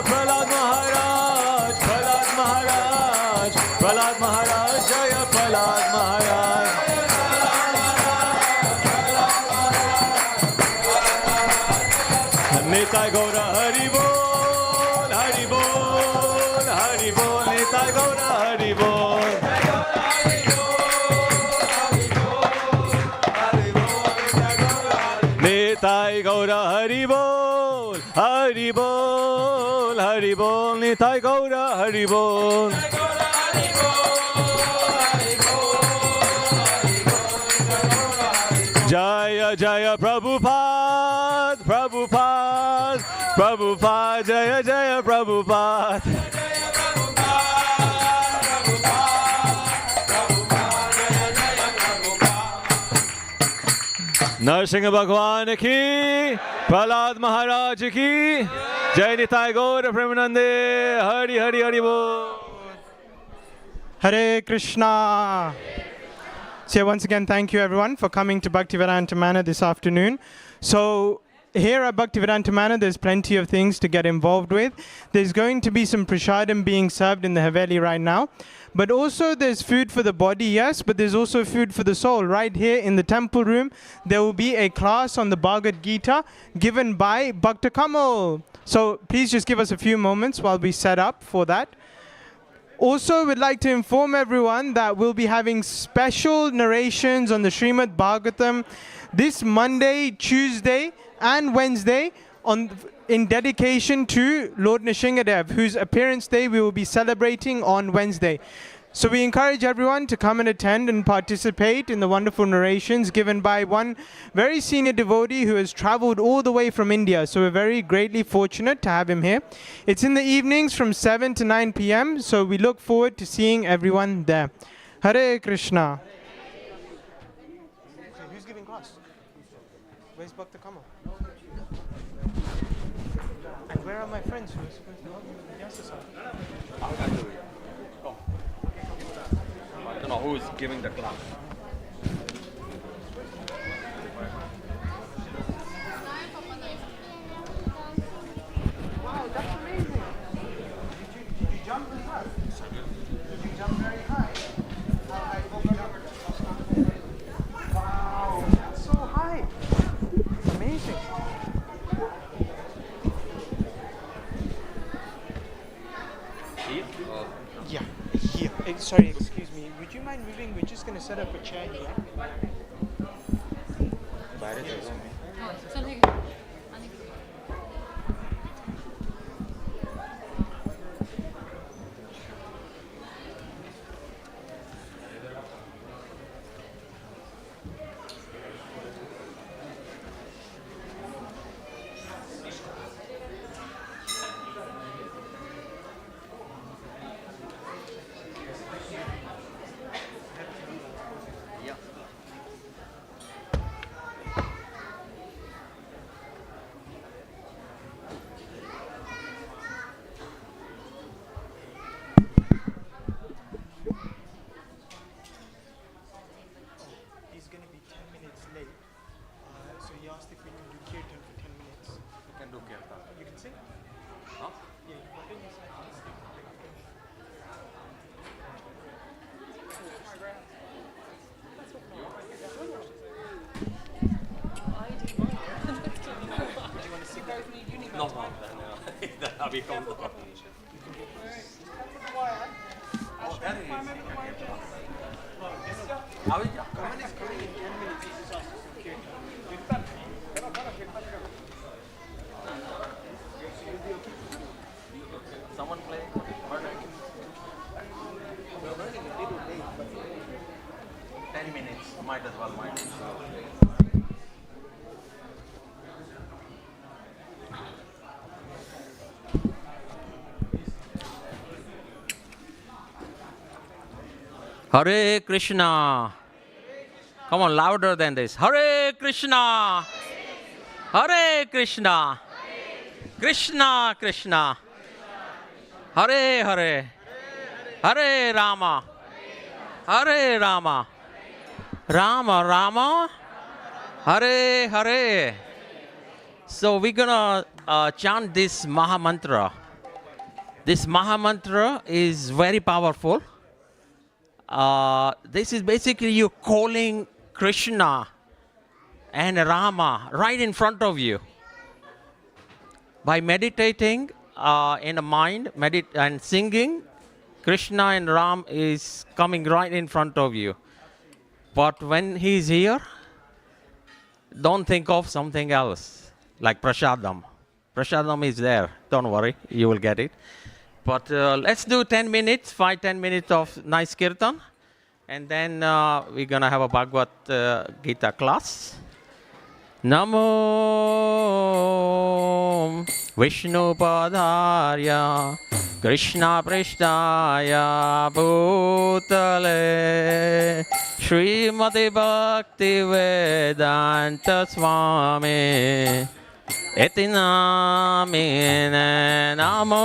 Prahlad Maharaj, Prahlad Maharaj, Prahlad Maharaj, Jaya Prahlad Maharaj. Nitai Gaura Hari Bol, Hari Bol, Hari Bol, Nitai Gaura Hari Bol. Nitai Gaura Hari Bol, Hari Bol, Hari Bol, Nitai Gaura Hari Bol. Jaya Jaya Prabhupada, Prabhupada, Prabhupada, Jaya Jaya Prabhupada. Narsingh Bhagwan ki, Prahlad Maharaj ki, Jai Nitai Gaur Premanande, Hari Hari Hari Bol. Hare Krishna. So once again, thank you everyone for coming to Bhaktivedanta Manor this afternoon. So here at Bhaktivedanta Manor, there's plenty of things to get involved with. There's going to be some prasadam being served in the Haveli right now. But also there's food for the body, yes, but there's also food for the soul. Right here in the temple room, there will be a class on the Bhagavad Gita given by Bhakta Kamal. So please just give us a few moments while we set up for that. Also, we'd like to inform everyone that we'll be having special narrations on the Srimad Bhagavatam this Monday, Tuesday, and Wednesday in dedication to Lord Nrsingadev, whose appearance day we will be celebrating on Wednesday. So we encourage everyone to come and attend and participate in the wonderful narrations given by one very senior devotee who has traveled all the way from India. So we're very greatly fortunate to have him here. It's in the evenings from 7 to 9 p.m. So we look forward to seeing everyone there. Hare Krishna. Who's giving class? Where's Bhakta Kamal? And where are my friends who are supposed to help me with the exercise? I can do it. Come. I don't know who is giving the class. Wow, that's amazing. Did you jump as well? Did you jump very high? Wow, that's so high. Amazing. Yeah, here. Sorry, excuse me. Would you mind moving? We're just going to set up a chair here. अभी कम तो someone play murder. We're running a little late, but 10 minutes. Might as well. Hare Krishna. Come on, louder than this. Hare Krishna. Hare Krishna. Krishna Krishna. Hare Hare. Hare Rama. Hare Rama. Rama Rama. Hare Hare. So we're gonna chant this Maha Mantra This Mahamantra is very powerful. This is basically you calling Krishna and Rama right in front of you. By meditating in the mind and singing, Krishna and Ram is coming right in front of you. But when he's here, don't think of something else, like prasadam. Prasadam is there. Don't worry, you will get it. But let's do 10 minutes, 5-10 minutes of nice kirtan. And then we're going to have a Bhagavad Gita class. Namo Vishnu Padarya Krishna Prishtaya Bhutale Srimati Bhaktivedanta Swami Iti namine Namo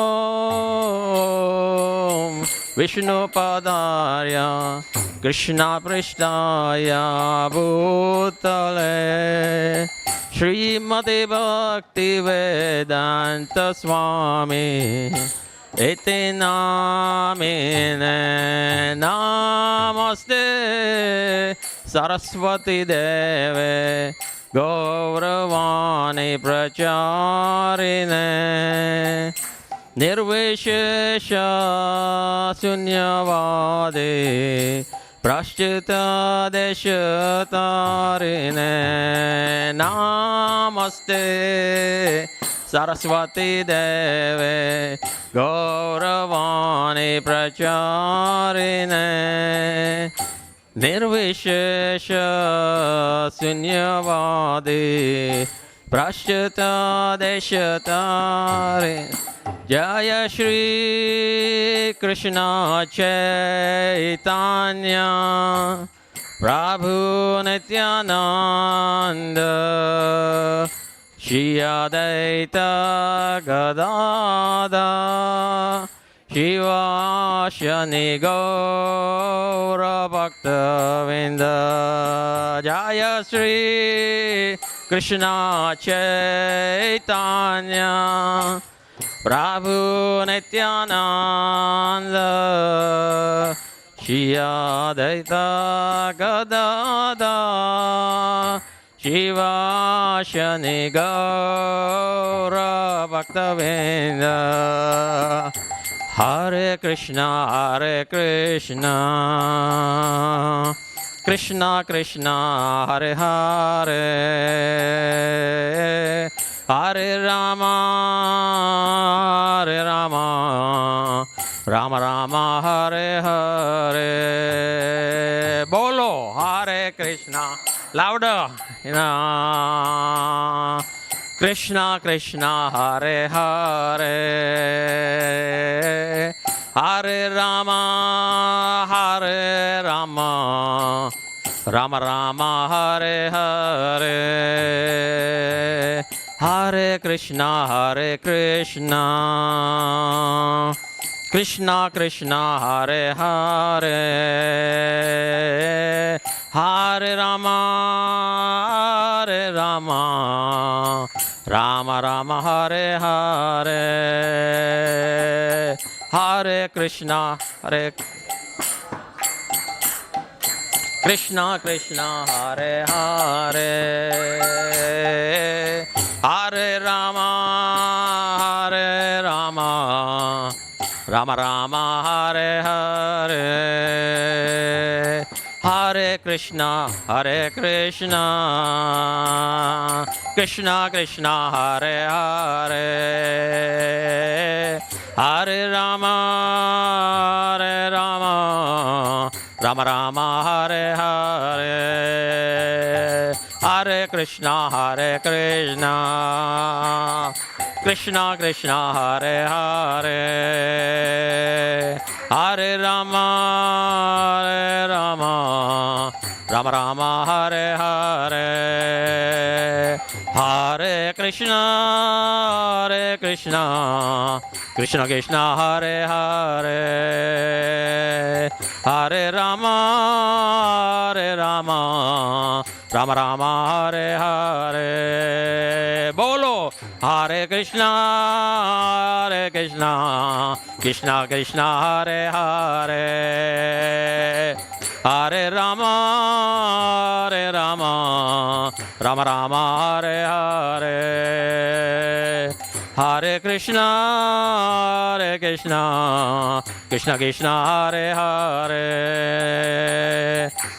Vishnu Padarya Krishna Prishtaya Bhutale Srimati Bhaktivedanta Swami Iti namine Namaste Saraswati Deve Gauravani Pracharine Nirvishesha Sunyavadi Prashchita Deshatarine Namaste Saraswati Deve Gauravani Pracharine Nirvishesha Sunyavadi Prashchita Deshatarine Jaya Shri Krishna Chaitanya Prabhu Nityananda Shri Advaita Gadadhara Shivashani Gaura Bhaktavinda Jaya Shri Krishna Chaitanya Prabhu Nityananda Shri Advaita Gadadhara Shivashani Gaura Bhaktavinda Hare Krishna Krishna Krishna Hare Hare Hare Rama Rama Rama Hare Hare Bolo Hare Krishna louder Krishna Krishna Hare Hare Hare Rama Rama Rama Hare Hare Hare Krishna Krishna Krishna Hare Hare Hare Rama Rama Rama Hare Hare Hare Krishna Krishna Hare Hare Hare Rama Rama Rama Hare Hare Hare Krishna Krishna Krishna Hare Hare Hare Rama Rama Rama Hare Hare Hare Krishna Krishna Krishna Hare Hare Hare Rama Rama Rama Hare Hare Hare Krishna Krishna Krishna Hare Hare Hare Rama Rama Rama Hare Hare Bolo Hare Hare Krishna, Krishna Krishna, Hare Hare, Hare Rama, Rama Rama, Hare Hare, Hare Krishna, Krishna Krishna, Hare Hare,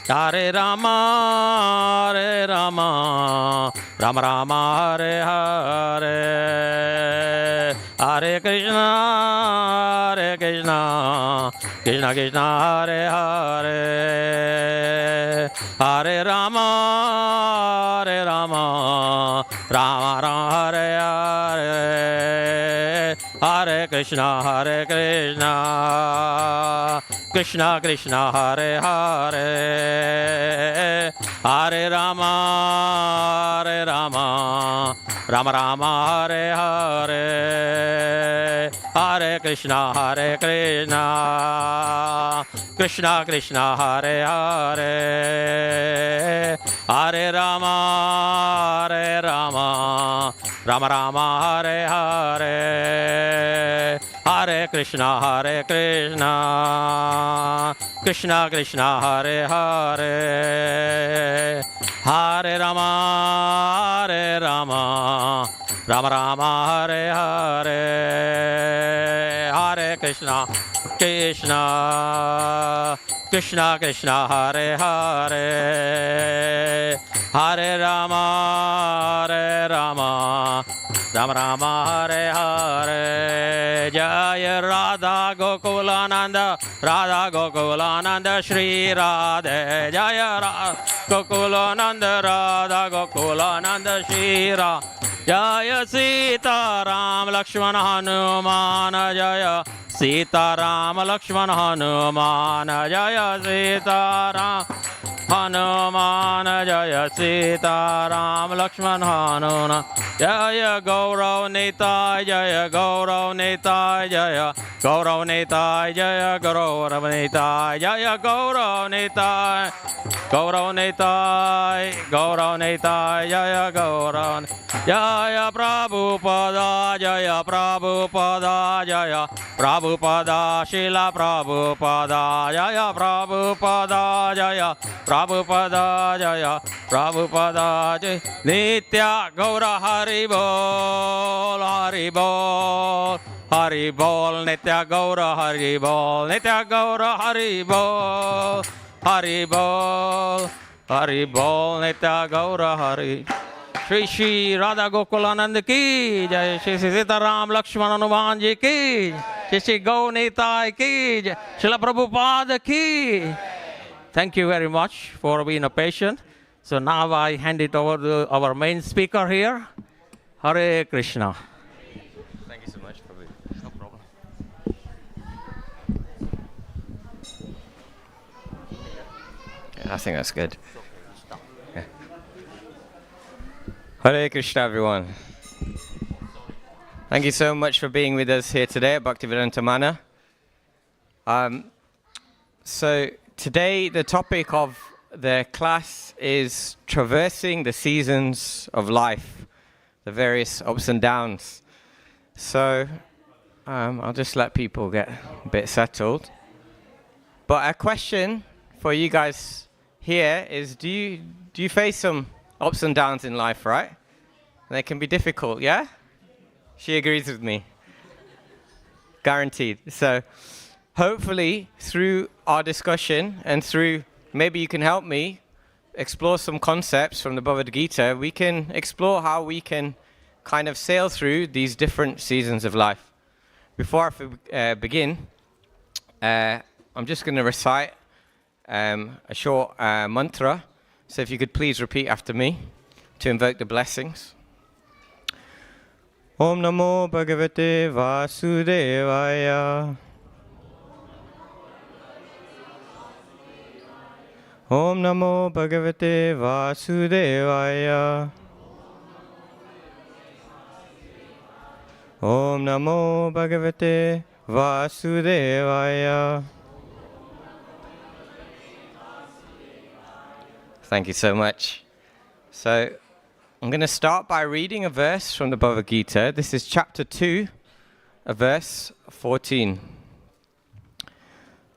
Hare Rama, Rama Rama, Hare Hare, Hare Krishna, Krishna Krishna, Hare Hare, Hare Rama, Rama Rama, Hare Hare, Hare Krishna, Krishna Krishna, Hare Hare, Hare Rama, Rama Rama, Hare Hare, Hare Krishna, Krishna Krishna, Hare Hare, Hare Rama, Rama Rama, Hare Hare, Hare Krishna, Krishna Krishna, Hare Hare, Hare Rama, Rama Rama, Hare Hare, Hare Krishna, Krishna Krishna, Hare Hare, Hare Rama, Rama Rama, Hare Hare, Jaya Radha Gokulananda, Shri Radhe, Jaya Radha Gokulananda, Radha Gokulananda, Shri Radhe, Jaya Sita Ram Lakshmana Hanuman, Jaya Sita Ram Lakshmana Hanuman, Jaya Sita Ram Hanuman, Jaya Sita Ram Lakshman Hanuman, Jaya Gaurav Nitai, Jaya Gaurav Nitai, Jaya Gaurav Nitai, Jaya Gaurav Nitai, Jaya Gaurav Nitai, Gaurav Nitai, Gaurav Nitai, Jaya Gaurav, Jaya Prabhupada, Jaya Prabhupada, Jaya Prabhupada, Shila Prabhupada, Jaya Prabhupada, Jaya Prabhupada, Jaya Prabhupada, Jaya Nitya Gaura Hari Bol, Hari Bol, Hari Bol, Nitya Gaura Hari Bol, Nitya Gaura Hari Bol, Hari Bol, Hari Bol, Nitya Gaura Hari. Shri Shri Radha Gokulanand ki Jai, Shri Sita Ram Lakshman Hanuman ji ki, Shri Shri Gaur Nitai ki Jai, Srila Prabhupada ki. Thank you very much for being a patient. So now I hand it over to our main speaker here, Hare Krishna. Thank you so much, Prabhu. No problem. Yeah, I think that's good. Yeah. Hare Krishna, everyone. Thank you so much for being with us here today at Bhaktivedanta Manor. So today the topic of the class is traversing the seasons of life, the various ups and downs. So I'll just let people get a bit settled. But a question for you guys here is, do you face some ups and downs in life, right? And they can be difficult, yeah? She agrees with me. Guaranteed. So hopefully through our discussion and through, maybe you can help me explore some concepts from the Bhagavad Gita, we can explore how we can kind of sail through these different seasons of life. Before I begin, I'm just going to recite a short mantra. So if you could please repeat after me to invoke the blessings. Om Namo Bhagavate Vasudevaya. Om Namo Bhagavate Vasudevaya. Om Namo Bhagavate Vasudevaya. Thank you so much. So I'm going to start by reading a verse from the Bhagavad Gita. This is chapter 2, verse 14.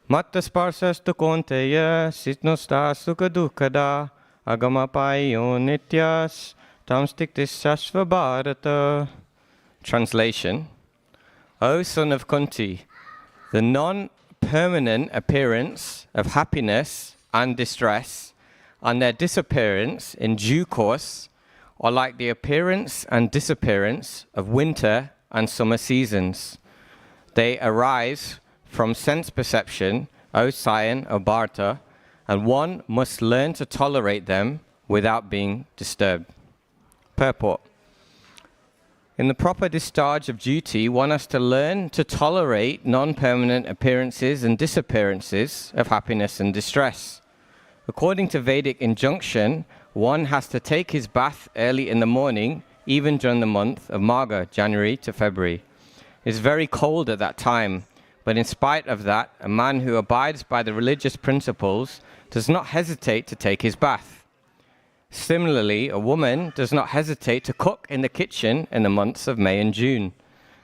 Mattasparsastu konteya sitnosta sukha dukkada agamapayo nityas tamstiktis sashva bharata. Translation: O son of Kunti, the non-permanent appearance of happiness and distress and their disappearance in due course are like the appearance and disappearance of winter and summer seasons. They arise from sense perception, O scion of Bharata, and one must learn to tolerate them without being disturbed. Purport: in the proper discharge of duty, one has to learn to tolerate non-permanent appearances and disappearances of happiness and distress. According to Vedic injunction, one has to take his bath early in the morning, even during the month of Magha, January to February. It's very cold at that time, but in spite of that, a man who abides by the religious principles does not hesitate to take his bath. Similarly, a woman does not hesitate to cook in the kitchen in the months of May and June,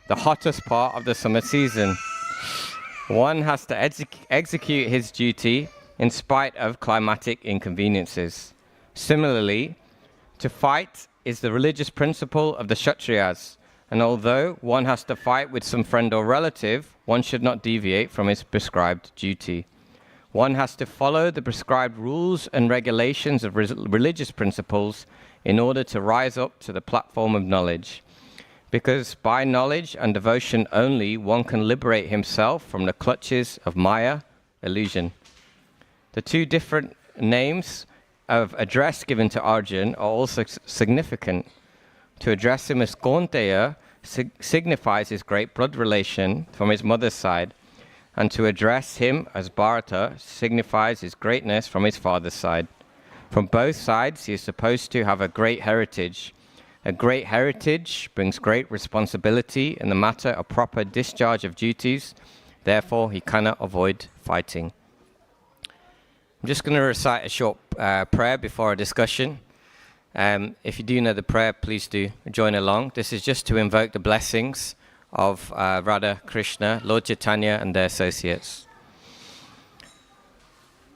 the hottest part of the summer season. One has to execute his duty in spite of climatic inconveniences. Similarly, to fight is the religious principle of the Kshatriyas, and although one has to fight with some friend or relative, one should not deviate from his prescribed duty. One has to follow the prescribed rules and regulations of religious principles in order to rise up to the platform of knowledge. Because by knowledge and devotion only, one can liberate himself from the clutches of Maya, illusion. The two different names of address given to Arjun are also significant. To address him as Kaunteya signifies his great blood relation from his mother's side, and to address him as Bharata signifies his greatness from his father's side. From both sides, he is supposed to have a great heritage. A great heritage brings great responsibility in the matter of proper discharge of duties. Therefore, he cannot avoid fighting. I'm just going to recite a short prayer before our discussion. If you do know the prayer, please do join along. This is just to invoke the blessings of Radha, Krishna, Lord Chaitanya and their associates.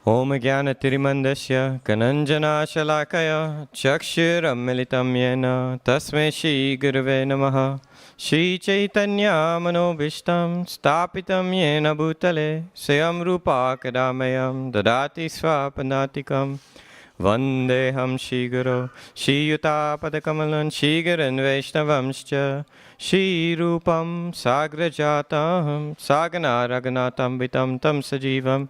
Om Jnana Tirimandasya Kananjana Shalakaya Chakshuram Militam Yena Tasmai Shri Gurave Namaha Shri Chaitanya Manobhishtam Stapitam Yena Bhutale Swayam Rupa Kadamayam Dadati Swapandatikam Vandeham Shri Guru Shri Yuta Padakamalan Shri Guran Vaishnavamscha Shri Rupam Sagrajatam Sagana Raghunatam Vitam Tam Sajivam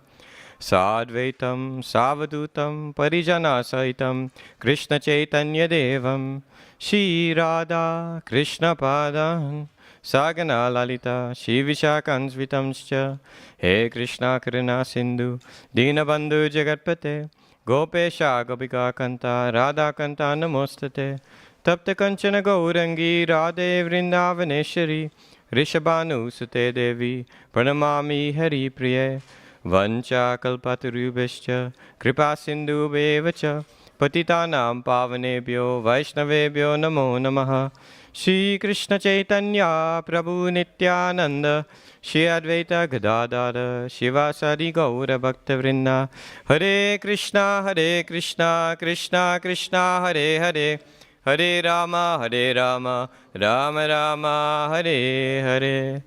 Sadvaitam Savadutam Parijana Saitam Krishna Chaitanya Devam Shri Radha Krishna Padan Sagana Lalita Shri Vishakans Vitamscha He Krishna Karuna Sindhu Dinabandhu Jagatpate Gopesha Gopika Kanta Radha Kanta Namostate Tapta Kanchana Gaurangi Radhe Vrindavaneshwari Rishabhanu Sute Devi Pranamami Hari Priye Vancha Kalpatarubhascha Kripa Sindhu Bevacha Patitanam Pavanebhyo Vaishnavebhyo Namo Namaha Shri Krishna Chaitanya Prabhu Nityananda Shri Advaita Gadadara Shivasari Gaura Bhakta Vrinda Hare Krishna Krishna Krishna Hare Hare Hare Rama Rama Rama Hare Hare.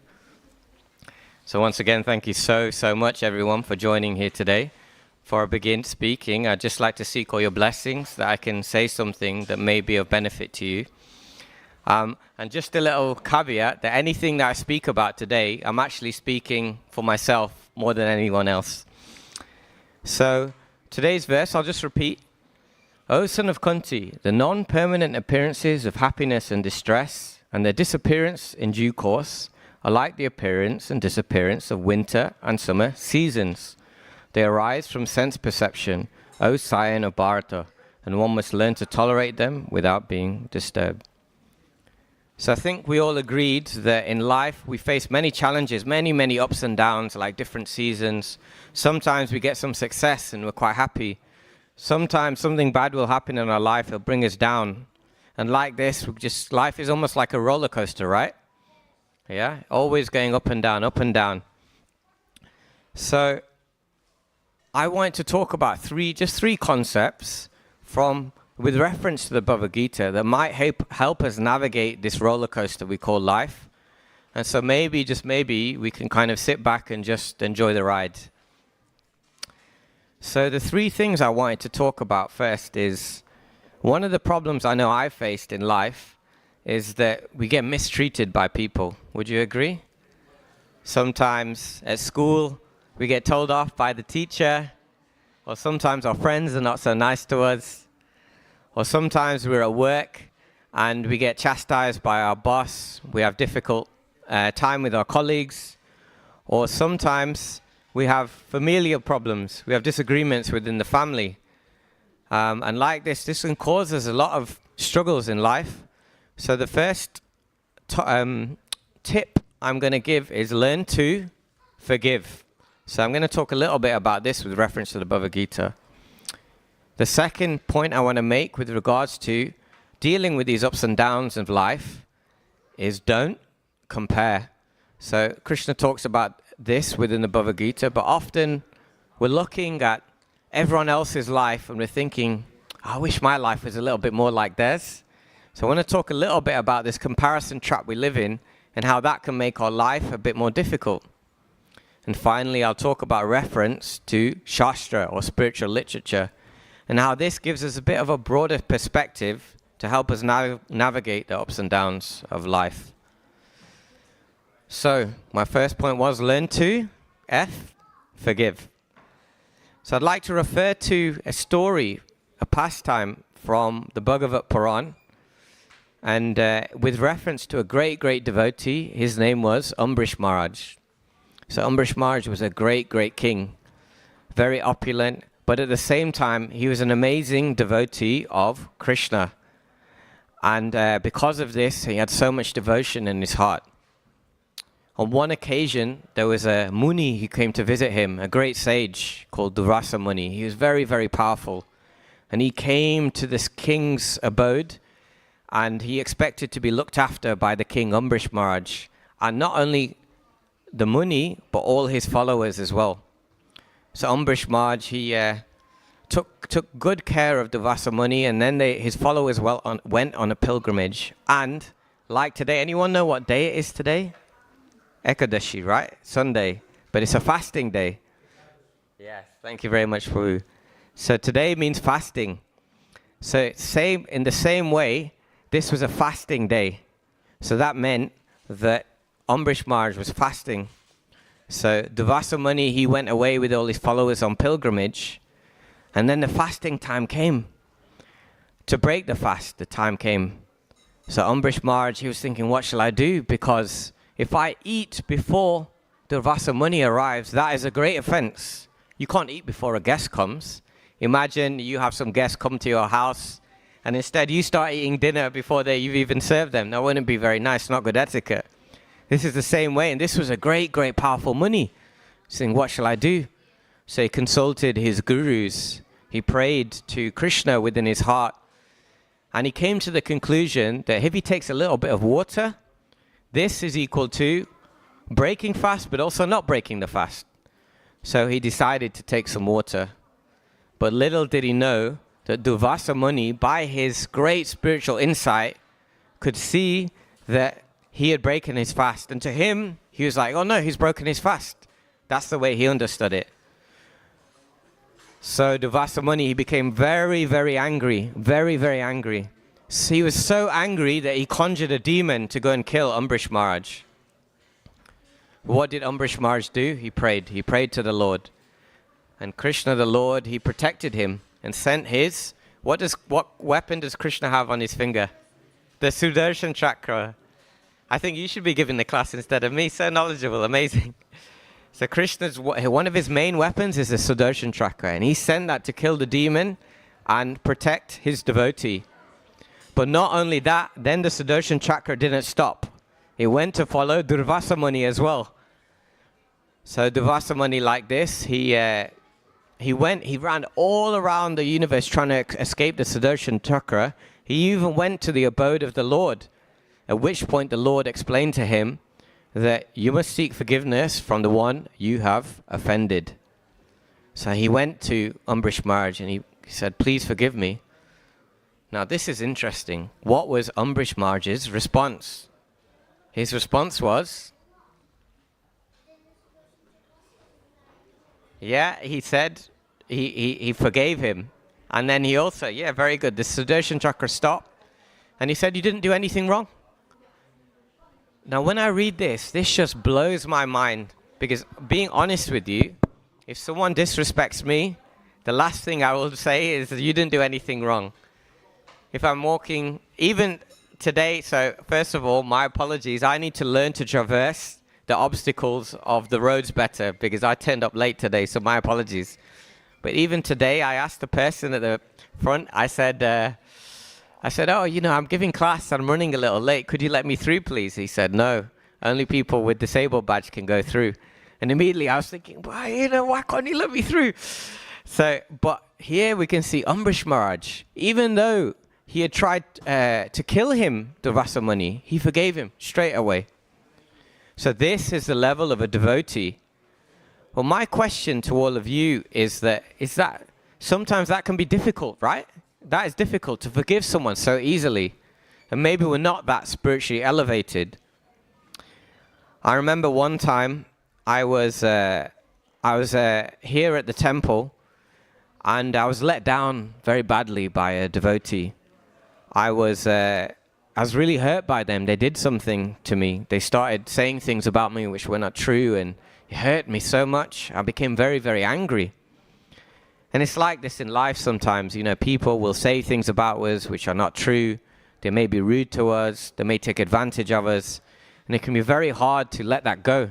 So once again, thank you so much everyone for joining here today. Before I begin speaking, I'd just like to seek all your blessings that I can say something that may be of benefit to you. And just a little caveat that anything that I speak about today, I'm actually speaking for myself more than anyone else. So today's verse, I'll just repeat. O son of Kunti, the non-permanent appearances of happiness and distress and their disappearance in due course are like the appearance and disappearance of winter and summer seasons. They arise from sense perception, O scion of Bharata, and one must learn to tolerate them without being disturbed. So I think we all agreed that in life we face many challenges, many ups and downs, like different seasons. Sometimes we get some success and we're quite happy. Sometimes something bad will happen in our life, it'll bring us down. And like this, life is almost like a roller coaster, right? Yeah, always going up and down, up and down. So I want to talk about three concepts with reference to the Bhagavad Gita that might help us navigate this roller coaster we call life. And so maybe, just maybe, we can kind of sit back and just enjoy the ride. So the three things I wanted to talk about first is, one of the problems I know I've faced in life is that we get mistreated by people. Would you agree? Sometimes at school, we get told off by the teacher, or sometimes our friends are not so nice to us, or sometimes we're at work and we get chastised by our boss, we have difficult time with our colleagues, or sometimes we have familial problems, we have disagreements within the family. And like this can cause us a lot of struggles in life. So the first tip I'm going to give is learn to forgive. So I'm going to talk a little bit about this with reference to the Bhagavad Gita. The second point I want to make with regards to dealing with these ups and downs of life is don't compare. So Krishna talks about this within the Bhagavad Gita, but often we're looking at everyone else's life and we're thinking, I wish my life was a little bit more like theirs. So I want to talk a little bit about this comparison trap we live in and how that can make our life a bit more difficult. And finally, I'll talk about reference to Shastra or spiritual literature and how this gives us a bit of a broader perspective to help us navigate the ups and downs of life. So my first point was learn to forgive. So I'd like to refer to a story, a pastime from the Bhagavad Puran, and with reference to a great, great devotee. His name was Ambrish Maharaj. So Ambrish Maharaj was a great, great king, very opulent, but at the same time, he was an amazing devotee of Krishna. And because of this, he had so much devotion in his heart. On one occasion, there was a Muni who came to visit him, a great sage called Durvasa Muni. He was very, very powerful. And he came to this king's abode, and he expected to be looked after by the king, Ambrish Maharaj. And not only the Muni, but all his followers as well. So Ambrish Maharaj, he took good care of Durvasa Muni, and then his followers went on a pilgrimage. And like today, anyone know what day it is today? Ekadashi, right? Sunday. But it's a fasting day. Yes, thank you very much, Prabhu. So today means fasting. So in the same way, this was a fasting day. So that meant that Ambrish Maharaj was fasting. So Durvasa Muni, he went away with all his followers on pilgrimage. And then the fasting time came. To break the fast, the time came. So Ambrish Maharaj, he was thinking, what shall I do? Because if I eat before Durvasa Muni arrives, that is a great offense. You can't eat before a guest comes. Imagine you have some guests come to your house, and instead you start eating dinner before you've even served them. That wouldn't be very nice, not good etiquette. This is the same way, and this was a great, great powerful Muni, saying, what shall I do? So he consulted his gurus. He prayed to Krishna within his heart, and he came to the conclusion that if he takes a little bit of water, this is equal to breaking fast, but also not breaking the fast. So he decided to take some water. But little did he know that Durvasa Muni, by his great spiritual insight, could see that he had broken his fast. And to him, he was like, oh no, he's broken his fast. That's the way he understood it. So Durvasa Muni, he became very, very angry. Very, very angry. So he was so angry that he conjured a demon to go and kill Ambrish Maharaj. What did Ambrish Maharaj do? He prayed. He prayed to the Lord. And Krishna, the Lord, he protected him and sent his... What weapon does Krishna have on his finger? The Sudarshan Chakra. I think you should be giving the class instead of me. So knowledgeable. Amazing. So Krishna's... One of his main weapons is the Sudarshan Chakra. And he sent that to kill the demon and protect his devotee. But not only that, then the Sudarshan Chakra didn't stop. He went to follow Durvasa Muni as well. So Durvasa Muni, like this, he ran all around the universe trying to escape the Sudarshan Chakra. He even went to the abode of the Lord, at which point the Lord explained to him that you must seek forgiveness from the one you have offended. So he went to Ambrish Maharaj and he said, please forgive me. Now this is interesting. What was Ambrish Maharaj's response? His response was, yeah, he said he forgave him. And then he also, yeah, very good. The Sudarshan Chakra stopped. And he said, you didn't do anything wrong. Now, when I read this just blows my mind. Because being honest with you, if someone disrespects me, the last thing I will say is you didn't do anything wrong. If I'm walking, even today, so first of all, my apologies. I need to learn to traverse the obstacles of the roads better because I turned up late today, so my apologies. But even today, I asked the person at the front, I said, oh, you know, I'm giving class, I'm running a little late. Could you let me through, please? He said, no, only people with disabled badge can go through. And immediately I was thinking, well, you know, why can't he let me through? So, but here we can see Ambrish Maharaj, even though he had tried to kill him, Durvasa Muni, he forgave him straight away. So this is the level of a devotee. Well, my question to all of you is that sometimes that can be difficult, right? That is difficult to forgive someone so easily. And maybe we're not that spiritually elevated. I remember one time I was here at the temple and I was let down very badly by a devotee. I was really hurt by them. They did something to me. They started saying things about me which were not true, and it hurt me so much. I became very, very angry. And it's like this in life sometimes. You know, people will say things about us which are not true. They may be rude to us. They may take advantage of us. And it can be very hard to let that go.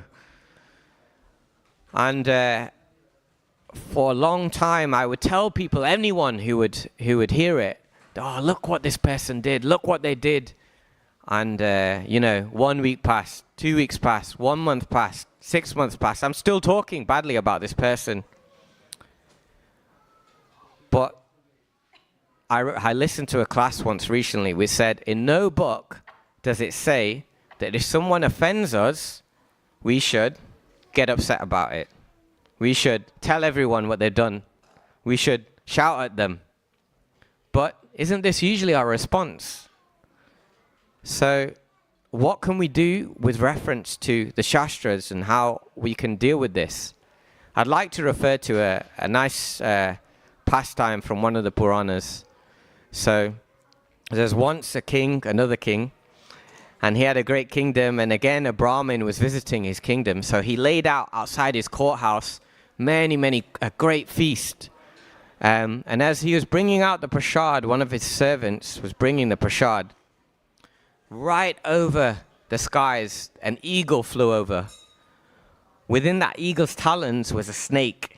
And for a long time, I would tell people, anyone who would hear it, oh, look what this person did. Look what they did. And, you know, 1 week passed, 2 weeks passed, 1 month passed, 6 months passed. I'm still talking badly about this person. But I listened to a class once recently which said, in no book does it say that if someone offends us, we should get upset about it. We should tell everyone what they've done. We should shout at them. But isn't this usually our response? So what can we do with reference to the Shastras and how we can deal with this? I'd like to refer to a nice pastime from one of the Puranas. So there's once a king, another king, and he had a great kingdom, and again a Brahmin was visiting his kingdom. So he laid out outside his courthouse a great feast. And as he was bringing out the prasad, one of his servants was bringing the prasad. Right over the skies, an eagle flew over. Within that eagle's talons was a snake.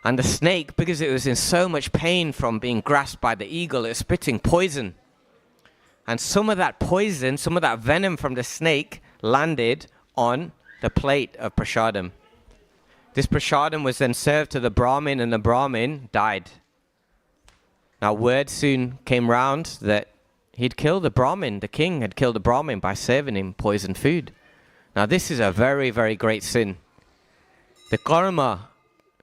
And the snake, because it was in so much pain from being grasped by the eagle, it was spitting poison. And some of that poison, some of that venom from the snake landed on the plate of prasadam. This prasadam was then served to the Brahmin, and the Brahmin died. Now word soon came round that he'd killed the Brahmin, the king had killed the Brahmin by serving him poisoned food. Now this is a very, very great sin. The karma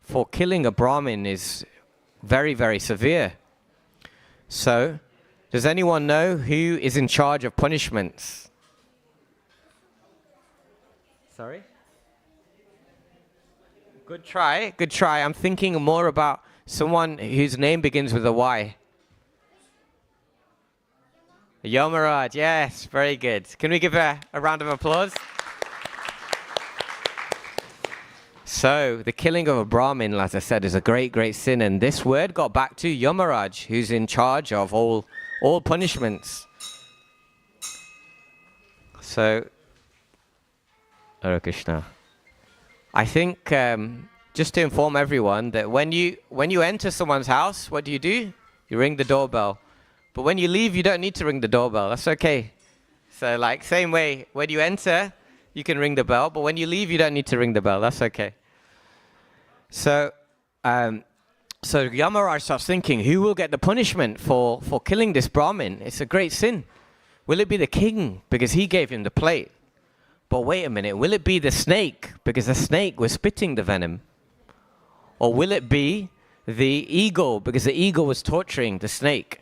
for killing a Brahmin is very, very severe. So, does anyone know who is in charge of punishments? Sorry? Good try, good try. I'm thinking more about someone whose name begins with a Y. Yamaraj, yes, very good. Can we give a round of applause? So, the killing of a Brahmin, as I said, is a great, great sin. And this word got back to Yamaraj, who's in charge of all punishments. So, Hare Krishna. I think, just to inform everyone, that when you enter someone's house, what do? You ring the doorbell. But when you leave, you don't need to ring the doorbell. That's okay. So, like, same way, when you enter, you can ring the bell, but when you leave, you don't need to ring the bell. That's okay. So, So Yamaraj starts thinking, who will get the punishment for killing this Brahmin? It's a great sin. Will it be the king because he gave him the plate? But wait a minute, will it be the snake because the snake was spitting the venom? Or will it be the eagle because the eagle was torturing the snake?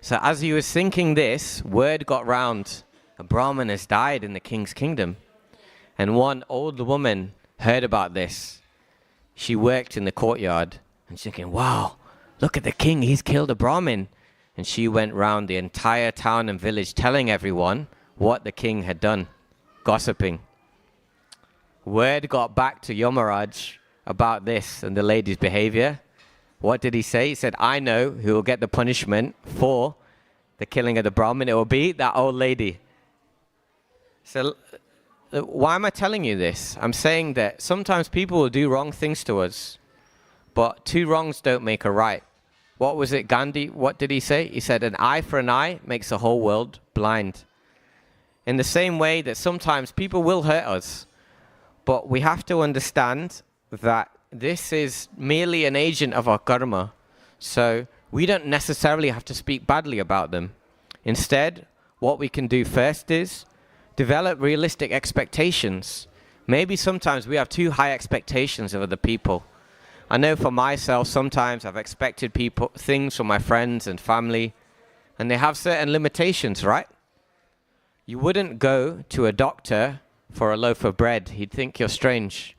So as he was thinking this, word got round, a Brahmin has died in the king's kingdom. And one old woman heard about this. She worked in the courtyard and she's thinking, wow, look at the king, he's killed a Brahmin. And she went round the entire town and village telling everyone what the king had done, gossiping. Word got back to Yamaraj about this and the lady's behavior. What did he say? He said, I know who will get the punishment for the killing of the Brahmin. It will be that old lady. So why am I telling you this? I'm saying that sometimes people will do wrong things to us, but two wrongs don't make a right. What was it, Gandhi? What did he say? He said, an eye for an eye makes the whole world blind. In the same way that sometimes people will hurt us, but we have to understand that this is merely an agent of our karma. So we don't necessarily have to speak badly about them. Instead, what we can do first is develop realistic expectations. Maybe sometimes we have too high expectations of other people. I know for myself, sometimes I've expected things from my friends and family, and they have certain limitations, right? You wouldn't go to a doctor for a loaf of bread. He'd think you're strange.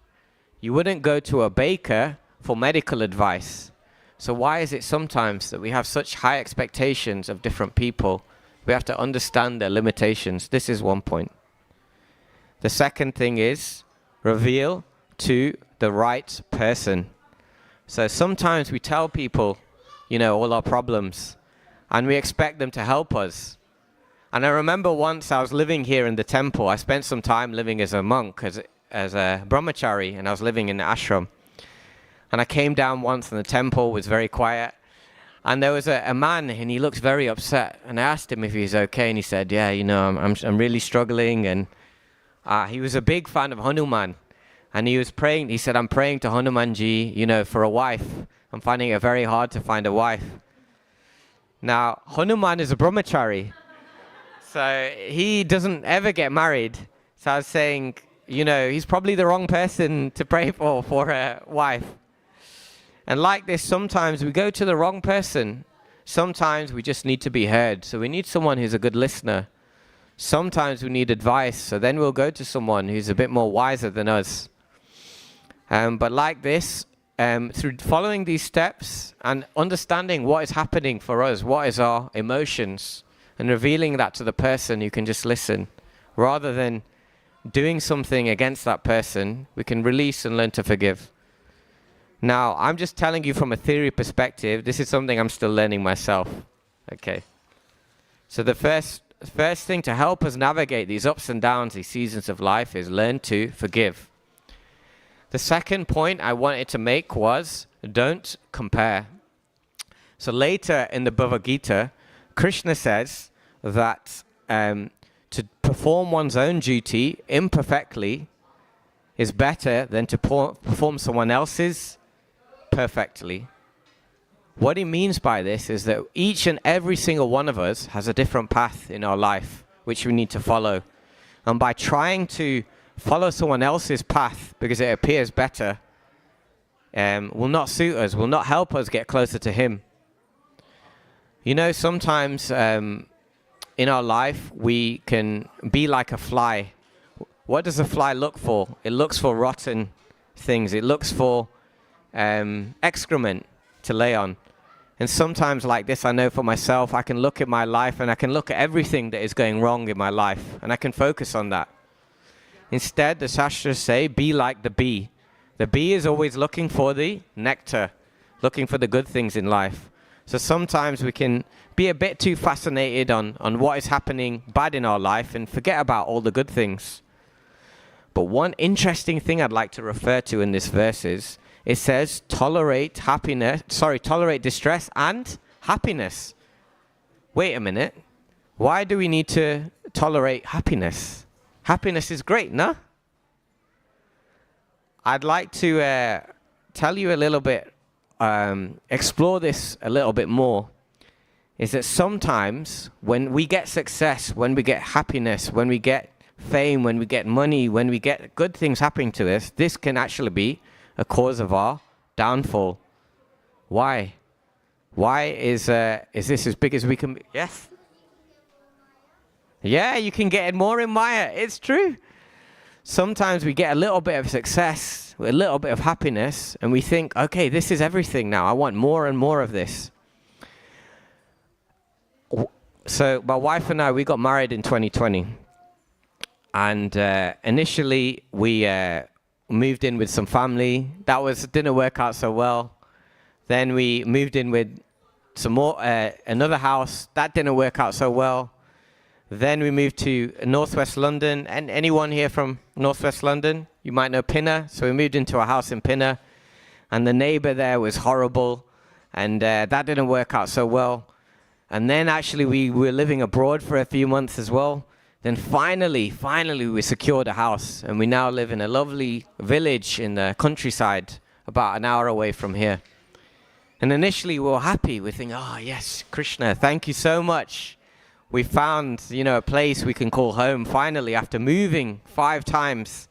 You wouldn't go to a baker for medical advice. So why is it sometimes that we have such high expectations of different people? We have to understand their limitations. This is one point. The second thing is reveal to the right person. So sometimes we tell people, all our problems, and we expect them to help us. And I remember once I was living here in the temple. I spent some time living as a monk, as a brahmachari, and I was living in the ashram. And I came down once and the temple was very quiet. And there was a man and he looked very upset. And I asked him if he was okay. And he said, yeah, I'm really struggling. And he was a big fan of Hanuman. And he was praying. He said, I'm praying to Hanumanji, for a wife. I'm finding it very hard to find a wife. Now, Hanuman is a brahmachari. So he doesn't ever get married. So I was saying, he's probably the wrong person to pray for a wife. And like this, sometimes we go to the wrong person. Sometimes we just need to be heard. So we need someone who's a good listener. Sometimes we need advice. So then we'll go to someone who's a bit more wiser than us. But like this, through following these steps and understanding what is happening for us, what is our emotions, and revealing that to the person, you can just listen. Rather than doing something against that person, we can release and learn to forgive. Now, I'm just telling you from a theory perspective. This is something I'm still learning myself. Okay. So the first thing to help us navigate these ups and downs, these seasons of life, is learn to forgive. The second point I wanted to make was don't compare. So later in the Bhagavad Gita, Krishna says that to perform one's own duty imperfectly is better than to perform someone else's perfectly. What he means by this is that each and every single one of us has a different path in our life which we need to follow. And by trying to follow someone else's path because it appears better will not suit us, will not help us get closer to him. Sometimes in our life we can be like a fly. What does a fly look for? It looks for rotten things. It looks for excrement to lay on. And sometimes like this, I know for myself, I can look at my life and I can look at everything that is going wrong in my life and I can focus on that. Instead, the Shastras say, be like the bee. The bee is always looking for the nectar, looking for the good things in life. So sometimes we can be a bit too fascinated on what is happening bad in our life and forget about all the good things. But one interesting thing I'd like to refer to in this verse is, it says, tolerate distress and happiness. Wait a minute. Why do we need to tolerate happiness? Happiness is great, no? I'd like to tell you a little bit explore this a little bit more is that sometimes when we get success, when we get happiness, when we get fame, when we get money, when we get good things happening to us, this can actually be a cause of our downfall. Why? Why is this as big as we can be? Yes. Yeah, you can get more in Maya. It's true. Sometimes we get a little bit of success, a little bit of happiness, and we think, okay, this is everything now. I want more and more of this. So my wife and I, we got married in 2020. And initially, we moved in with some family. That didn't work out so well. Then we moved in with some more, another house. That didn't work out so well. Then we moved to Northwest London. And anyone here from Northwest London? You might know Pinner. So we moved into a house in Pinner. And the neighbor there was horrible. And that didn't work out so well. And then actually we were living abroad for a few months as well. Then finally, we secured a house. And we now live in a lovely village in the countryside, about an hour away from here. And initially we were happy. We think, oh yes, Krishna, thank you so much. We found, a place we can call home finally after moving 5 times.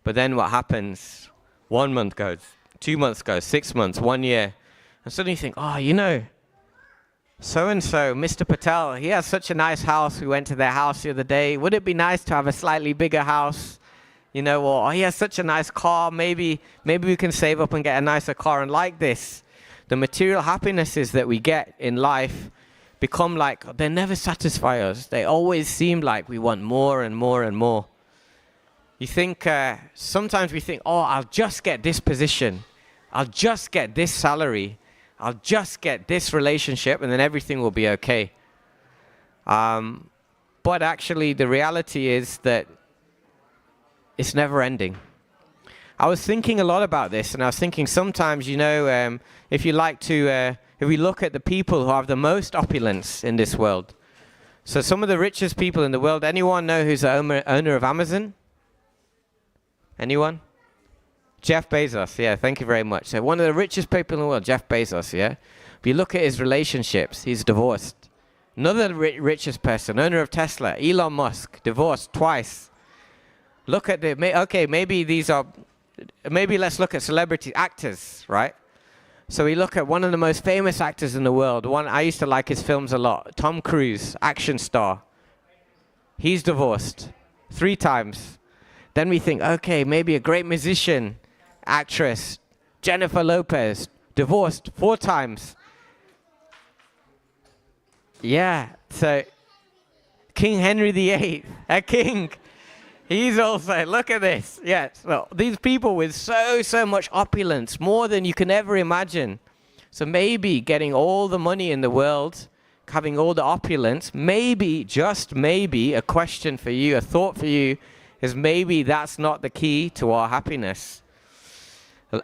But then what happens? 1 month goes, 2 months goes, 6 months, 1 year. And suddenly you think, so-and-so, Mr. Patel, he has such a nice house. We went to their house the other day. Would it be nice to have a slightly bigger house? Or he has such a nice car. Maybe we can save up and get a nicer car. And like this, the material happinesses that we get in life become like, they never satisfy us. They always seem like we want more and more and more. You think, sometimes we think, I'll just get this position. I'll just get this salary. I'll just get this relationship and then everything will be okay. But actually the reality is that it's never ending. I was thinking a lot about this, and I was thinking sometimes, if we look at the people who have the most opulence in this world. So some of the richest people in the world, anyone know who's the owner of Amazon? Anyone? Jeff Bezos, yeah, thank you very much. So one of the richest people in the world, Jeff Bezos, yeah? If you look at his relationships, he's divorced. Another richest person, owner of Tesla, Elon Musk, divorced twice. Look at maybe let's look at celebrity actors, right? So we look at one of the most famous actors in the world. I used to like his films a lot. Tom Cruise, action star. He's divorced 3 times. Then we think, maybe a great musician, actress, Jennifer Lopez, divorced 4 times. Yeah, so King Henry VIII, a king. He's also, look at this. Yes, well, these people with so much opulence, more than you can ever imagine. So maybe getting all the money in the world, having all the opulence, maybe, just maybe, a question for you, a thought for you, is maybe that's not the key to our happiness.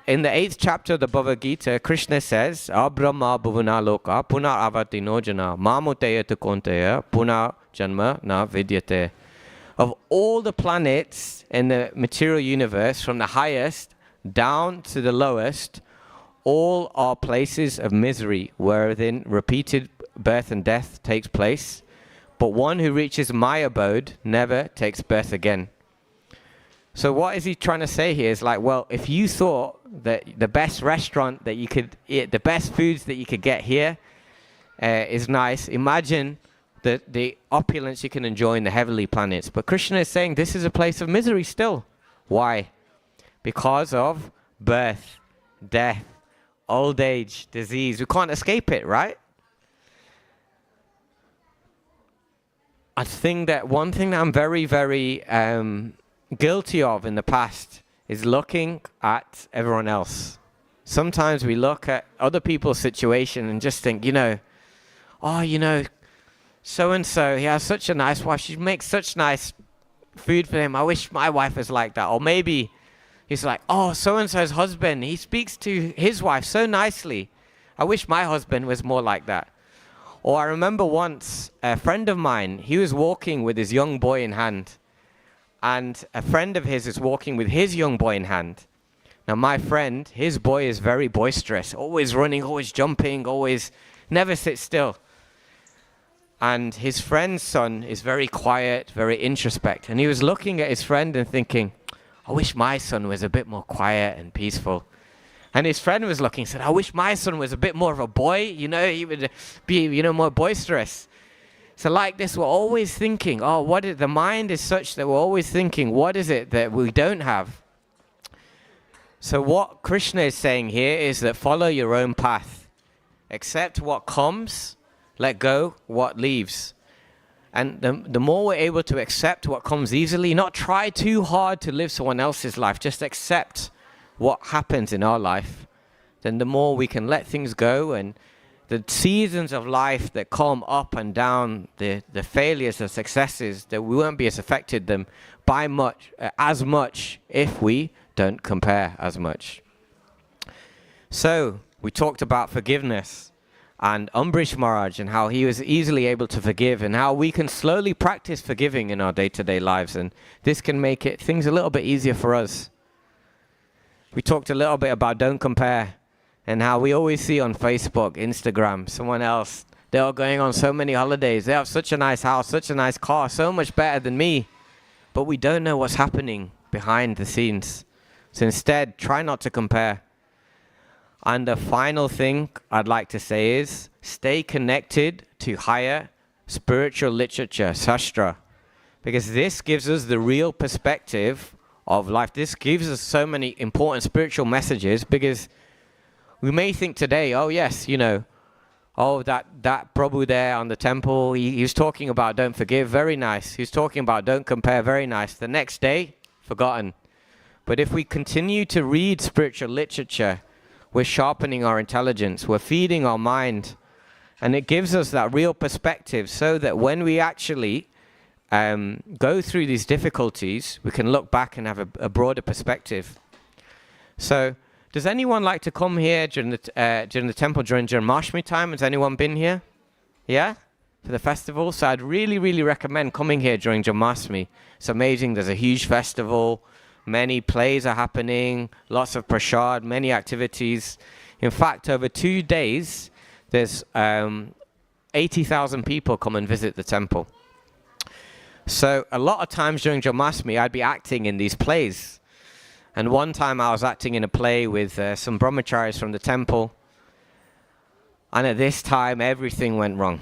In the 8th chapter of the Bhagavad Gita, Krishna says, Abrahma bhuvana loka punar avati nojana mamuteya tukonteya punar janma na vidyate. Of all the planets in the material universe, from the highest down to the lowest, all are places of misery wherein repeated birth and death takes place. But one who reaches my abode never takes birth again. So what is he trying to say here is like, well, if you thought that the best restaurant that you could eat, the best foods that you could get here is nice, imagine the opulence you can enjoy in the heavenly planets. But Krishna is saying this is a place of misery still. Why? Because of birth, death, old age, disease. We can't escape it, right? I think that one thing that I'm very, very guilty of in the past is looking at everyone else. Sometimes we look at other people's situation and just think, so-and-so, he has such a nice wife. She makes such nice food for him. I wish my wife was like that. Or maybe he's like, so-and-so's husband, he speaks to his wife so nicely. I wish my husband was more like that. Or I remember once, a friend of mine, he was walking with his young boy in hand. And a friend of his is walking with his young boy in hand. Now my friend, his boy is very boisterous, always running, always jumping, always never sits still. And his friend's son is very quiet, very introspect. And he was looking at his friend and thinking, I wish my son was a bit more quiet and peaceful. And his friend was looking and said, I wish my son was a bit more of a boy, he would be, more boisterous. So like this, we're always thinking, the mind is such that we're always thinking, what is it that we don't have? So what Krishna is saying here is that follow your own path. Accept what comes, let go what leaves. And the more we're able to accept what comes easily, not try too hard to live someone else's life, just accept what happens in our life, then the more we can let things go, and the seasons of life that come up and down, the failures, the successes, that we won't be as affected them by as much if we don't compare as much. So we talked about forgiveness and Ambrish Maharaj and how he was easily able to forgive, and how we can slowly practice forgiving in our day-to-day lives, and this can make things a little bit easier for us. We talked a little bit about don't compare, and how we always see on Facebook, Instagram, someone else, they're all going on so many holidays, they have such a nice house, such a nice car, so much better than me, but we don't know what's happening behind the scenes. So instead, try not to compare. And the final thing I'd like to say is, stay connected to higher spiritual literature, Shastra, because this gives us the real perspective of life. This gives us so many important spiritual messages, because we may think today, oh yes, that Prabhu there on the temple, he was talking about don't forgive, very nice. He was talking about don't compare, very nice. The next day, forgotten. But if we continue to read spiritual literature, we're sharpening our intelligence, we're feeding our mind, and it gives us that real perspective, so that when we actually go through these difficulties, we can look back and have a broader perspective. So, does anyone like to come here during the temple during Janmashtami time? Has anyone been here? Yeah? For the festival? So I'd really, really recommend coming here during Janmashtami. It's amazing. There's a huge festival. Many plays are happening, lots of prasad, many activities. In fact, over 2 days, there's 80,000 people come and visit the temple. So a lot of times during Janmashtami, I'd be acting in these plays. And one time I was acting in a play with some brahmacharis from the temple. And at this time, everything went wrong.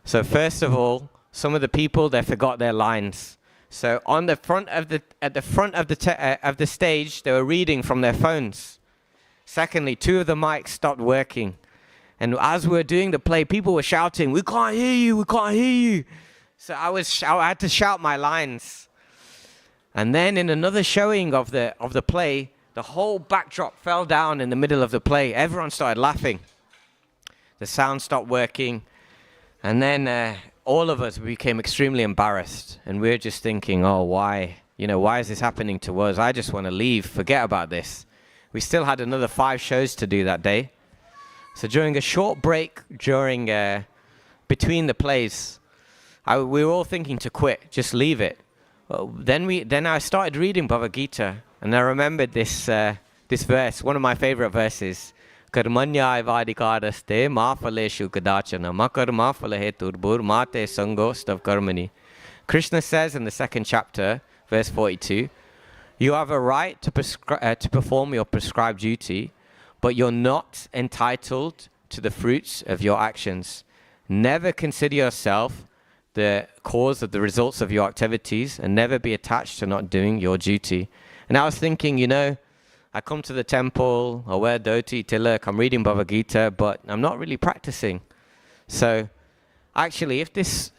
So first of all, some of the people, they forgot their lines. So on the front of the stage, they were reading from their phones. Secondly, 2 of the mics stopped working. And as we were doing the play, people were shouting, "We can't hear you, we can't hear you." So I had to shout my lines. And then in another showing of the play, the whole backdrop fell down in the middle of the play. Everyone started laughing. The sound stopped working. And then all of us became extremely embarrassed. And we were just thinking, oh, why? Why is this happening to us? I just want to leave, forget about this. We still had another 5 shows to do that day. So during a short break between the plays, we were all thinking to quit, just leave it. Well, then I started reading Bhagavad Gita, and I remembered this verse, one of my favorite verses. Karmanya evadikaraste ma phaleshu kadachana ma karma phalaheturbur mate sangostav karmani. Krishna says in the 2nd chapter, verse 42, you have a right to perform your prescribed duty, but you're not entitled to the fruits of your actions. Never consider yourself the cause of the results of your activities, and never be attached to not doing your duty. And I was thinking, I come to the temple, I wear dhoti, tilak, I'm reading Bhagavad Gita, but I'm not really practicing. So actually, if this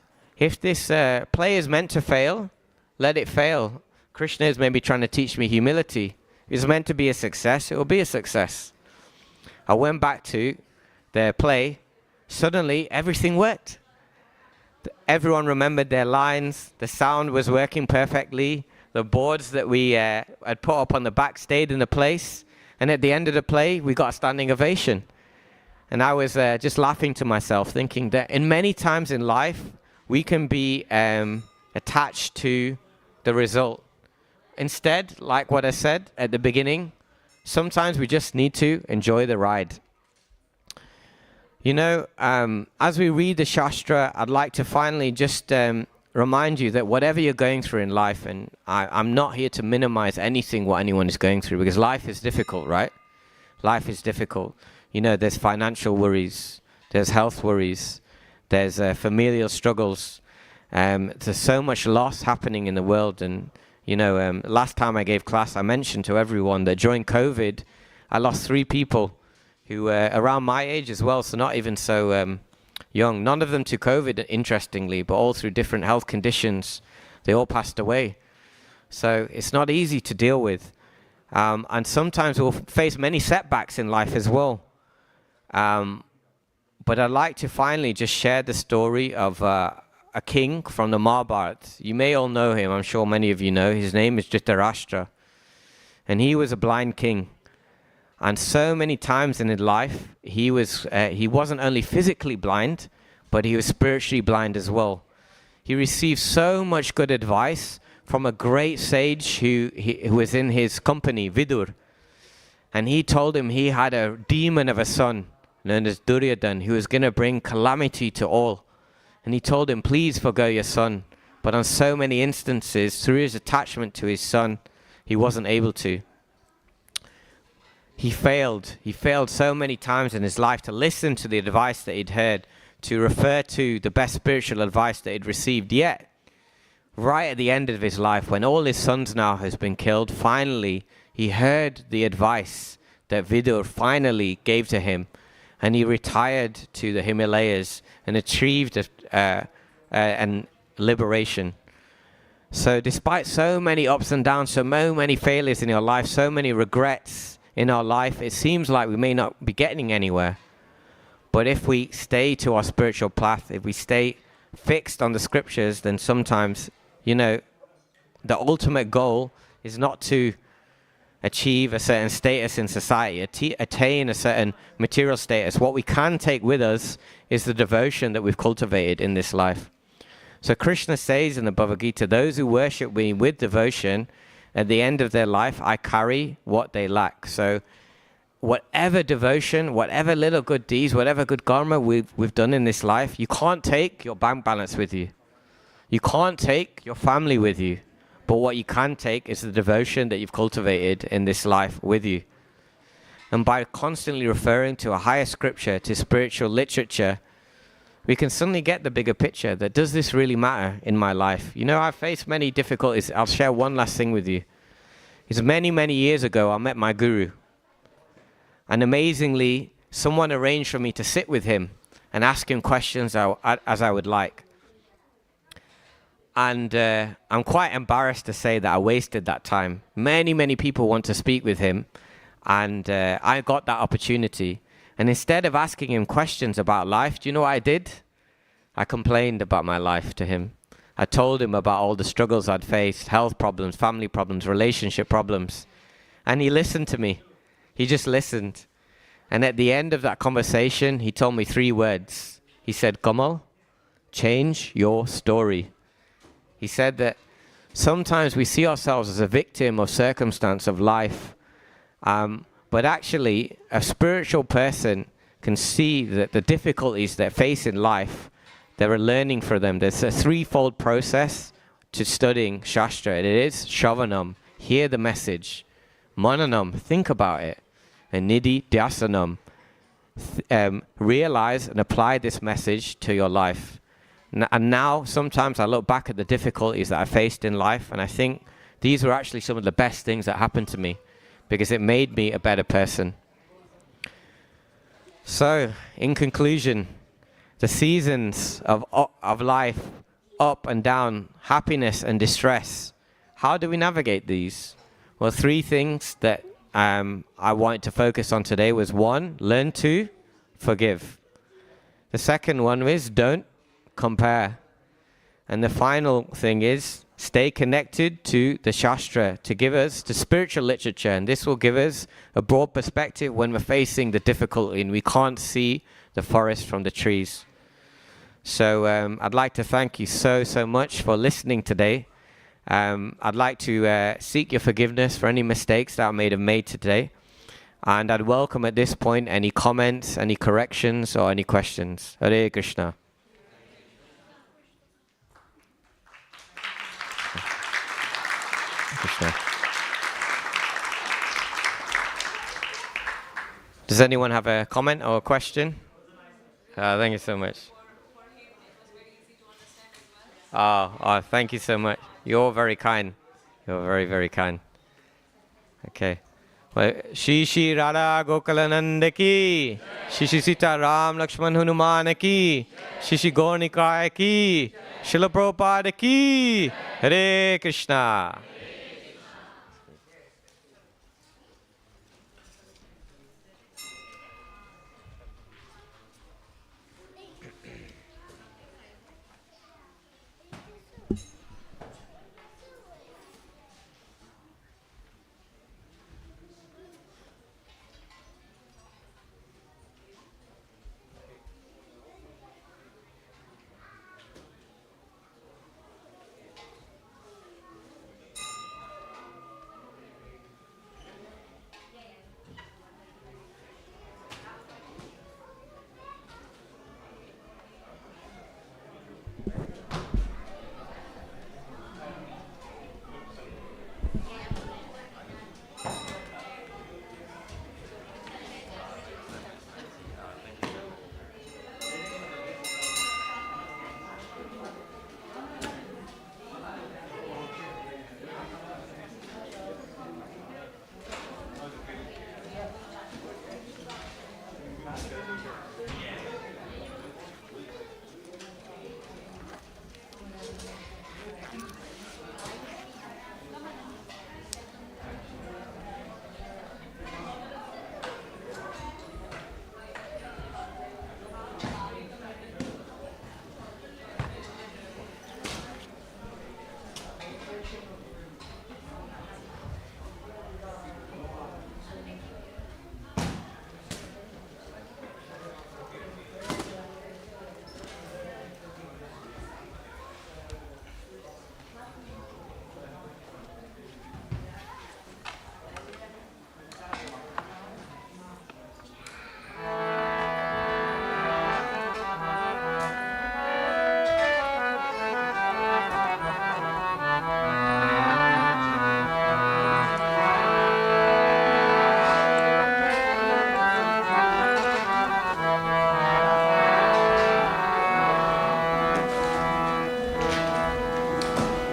play is meant to fail, let it fail. Krishna is maybe trying to teach me humility. If it's meant to be a success, it will be a success. I went back to their play. Suddenly, everything worked. Everyone remembered their lines. The sound was working perfectly. The boards that we had put up on the back stayed in the place. And at the end of the play, we got a standing ovation. And I was just laughing to myself, thinking that in many times in life, we can be attached to the result. Instead, like what I said at the beginning, sometimes we just need to enjoy the ride. You know, as we read the Shastra, I'd like to finally just remind you that whatever you're going through in life, and I'm not here to minimize anything what anyone is going through, because life is difficult, right? Life is difficult. You know, there's financial worries, there's health worries, there's familial struggles. There's so much loss happening in the world. And, you know, last time I gave class, I mentioned to everyone that during COVID, I lost 3 people who were around my age as well, so not even so young. None of them to COVID, interestingly, but all through different health conditions. They all passed away. So it's not easy to deal with. And sometimes we'll face many setbacks in life as well. But I'd like to finally just share the story of a king from the Mahabharata. You may all know him. I'm sure many of you know. His name is Dhritarashtra. And he was a blind king. And so many times in his life, he wasn't only physically blind, but he was spiritually blind as well. He received so much good advice from a great sage who was in his company, Vidur. And he told him he had a demon of a son, known as Duryodhan, who was going to bring calamity to all. And he told him, please forgo your son. But on so many instances, through his attachment to his son, he wasn't able to. He failed. He failed so many times in his life to listen to the advice that he'd heard, to refer to the best spiritual advice that he'd received. Yet, right at the end of his life, when all his sons now has been killed, finally, he heard the advice that Vidur finally gave to him. And he retired to the Himalayas and achieved an liberation. So despite so many ups and downs, so many failures in your life, so many regrets in our life, it seems like we may not be getting anywhere. But if we stay to our spiritual path, if we stay fixed on the scriptures, then sometimes, you know, the ultimate goal is not to achieve a certain status in society, attain a certain material status. What we can take with us is the devotion that we've cultivated in this life. So Krishna says in the Bhagavad Gita, those who worship me with devotion, at the end of their life, I carry what they lack. So whatever devotion, whatever little good deeds, whatever good karma we've done in this life, you can't take your bank balance with you. You can't take your family with you. But what you can take is the devotion that you've cultivated in this life with you. And by constantly referring to a higher scripture, to spiritual literature, we can suddenly get the bigger picture that does this really matter in my life? You know, I've faced many difficulties. I'll share one last thing with you. It's many, many years ago, I met my guru. And amazingly, someone arranged for me to sit with him and ask him questions as I would like. And I'm quite embarrassed to say that I wasted that time. Many, many people want to speak with him. And I got that opportunity. And instead of asking him questions about life, do you know what I did? I complained about my life to him. I told him about all the struggles I'd faced, health problems, family problems, relationship problems. And he listened to me. He just listened. And at the end of that conversation, he told me 3 words. He said, Kamal, change your story. He said that sometimes we see ourselves as a victim of circumstance of life. But actually, a spiritual person can see that the difficulties they face in life, they're a learning for them. There's a 3-fold process to studying Shastra. It is Shravanam, hear the message. Mananam, think about it. And Nidhi Dhyasanam, realize and apply this message to your life. And now, sometimes I look back at the difficulties that I faced in life, and I think these were actually some of the best things that happened to me, because it made me a better person. So, in conclusion, the seasons of life, up and down, happiness and distress, how do we navigate these? Well, 3 things that I wanted to focus on today was 1, learn to forgive. The second one is don't compare. And the final thing is stay connected to the Shastra, to give us the spiritual literature. And this will give us a broad perspective when we're facing the difficulty and we can't see the forest from the trees. So I'd like to thank you so much for listening today. I'd like to seek your forgiveness for any mistakes that I may have made today. And I'd welcome at this point any comments, any corrections, or any questions. Hare Krishna. Krishna. Does anyone have a comment or a question? Thank you so much. Oh, thank you so much. You're very kind. You're very, very kind. Okay. Well, Shri Shri Radha Gokulananda ki, Shri Shri Sita Ram Lakshman Hanuman ki, Shri Shri Gaur Nikaya ki, Srila Prabhupada ki, Hare Krishna.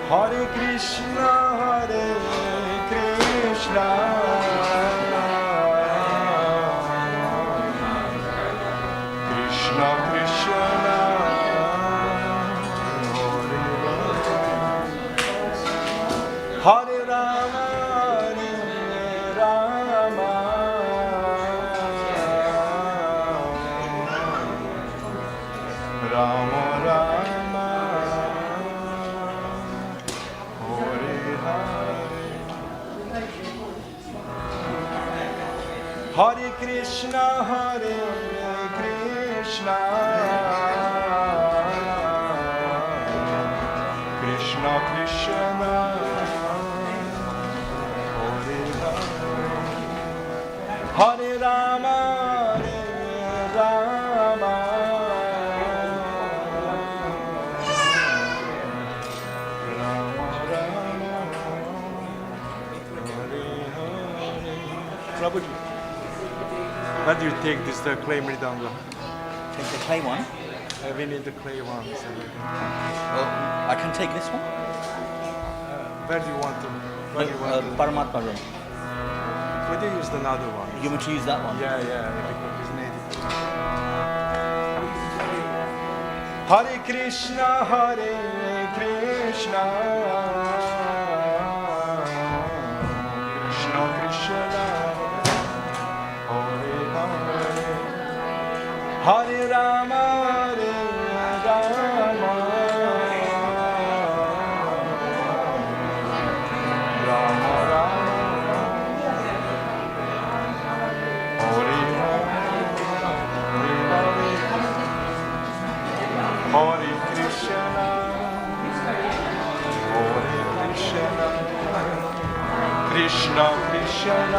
Hare Krishna, Hare Krishna, Krishna Krishna, Hare Rama, Hare Rama, Rama Rama, Hare Krishna, Hare Krishna, Krishna Krishna, Hare Rama, Hare Rama, Rama Rama, Hare Hare. Prabhuji, where do you take this clay mridanga? Take the clay one. We need the clay one. So Well, I can take this one. where do you want to? Where do you want to? Paramatma room. Could you use another one? You want me to use that one? Yeah, because it's needed. Hare Krishna, Hare Krishna, Krishna Krishna, Hare Hare, Hare Rama, Hare Rama, Rama Rama, Hare Hare Krishna, Hare Krishna, Krishna Krishna,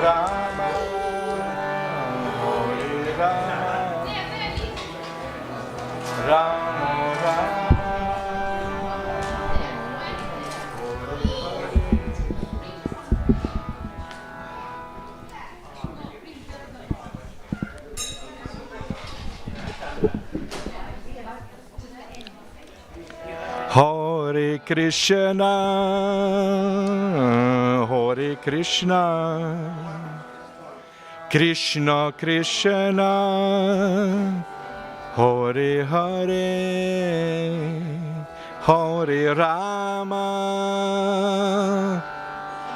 Rama, Hare Rama, Rama Rama. Hare Krishna, Hare Krishna, Krishna Krishna, Hare Hare, Hare Rama,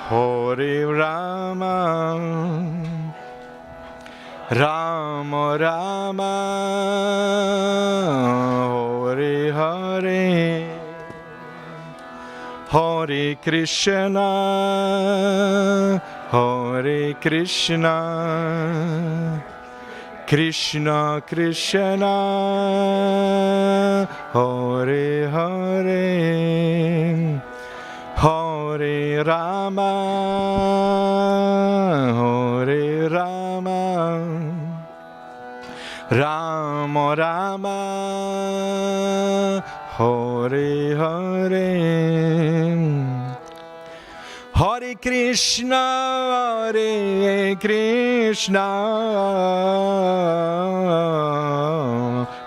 Hare Rama, Rama Rama, Hare Hare. Hare Krishna, Hare Krishna, Krishna Krishna, Hare Hare, Hare Rama, Hare Rama, Rama Rama, Hare Hare. Hare Krishna, Hare Krishna,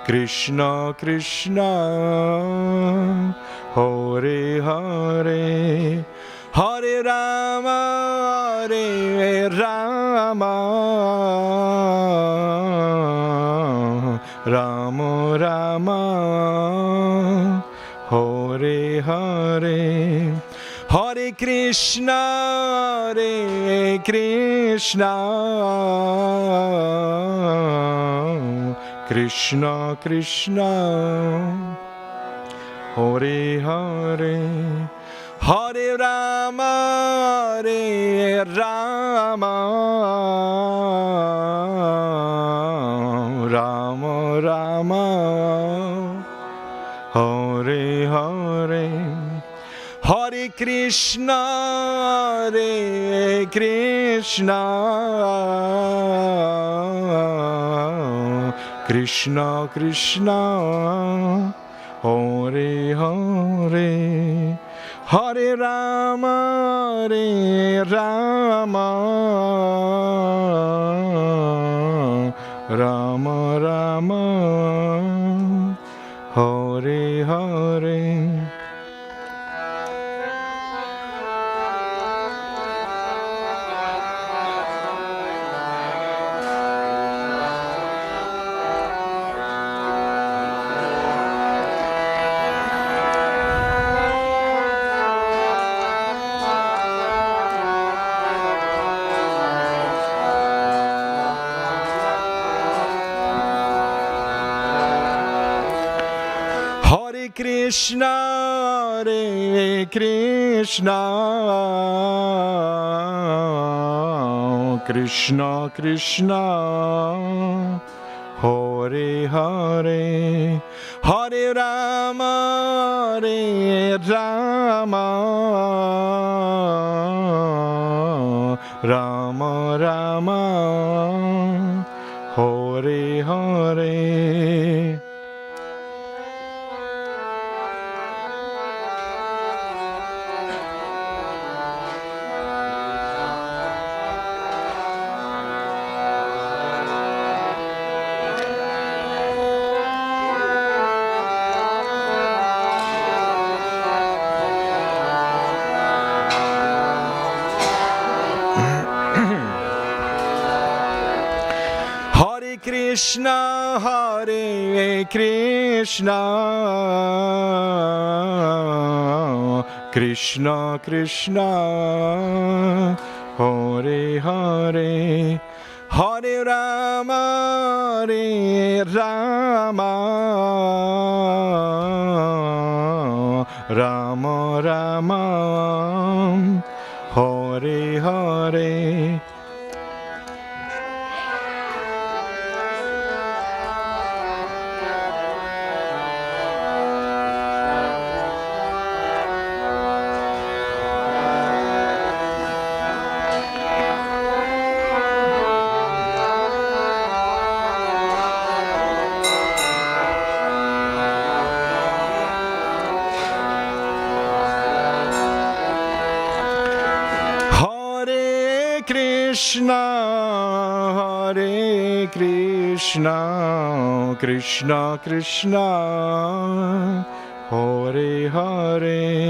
Krishna Krishna, Hare Hare, Hare Rama, Hare Rama, Rama Rama, Hare Hare. Hare Krishna, Hare Krishna, Krishna Krishna, Hare Hare, Hare Rama, Hare Rama, Rama Rama, Hare Hare. Hare Krishna, Hare Krishna, Krishna Krishna, Hare Hare, Hare Rama, Hare Rama, Rama Rama, Hare Hare. Hare Krishna, Hare Krishna, Krishna Krishna, Hare Hare, Hare Rama, Hare Rama, Rama Rama, Hare Hare. Hare Krishna, Hare Krishna, Krishna Krishna, Hare Hare, Hare Rama, Hare Rama, Rama Rama, Hare Hare. Krishna, Hare Krishna, Krishna Krishna, Hare Hare,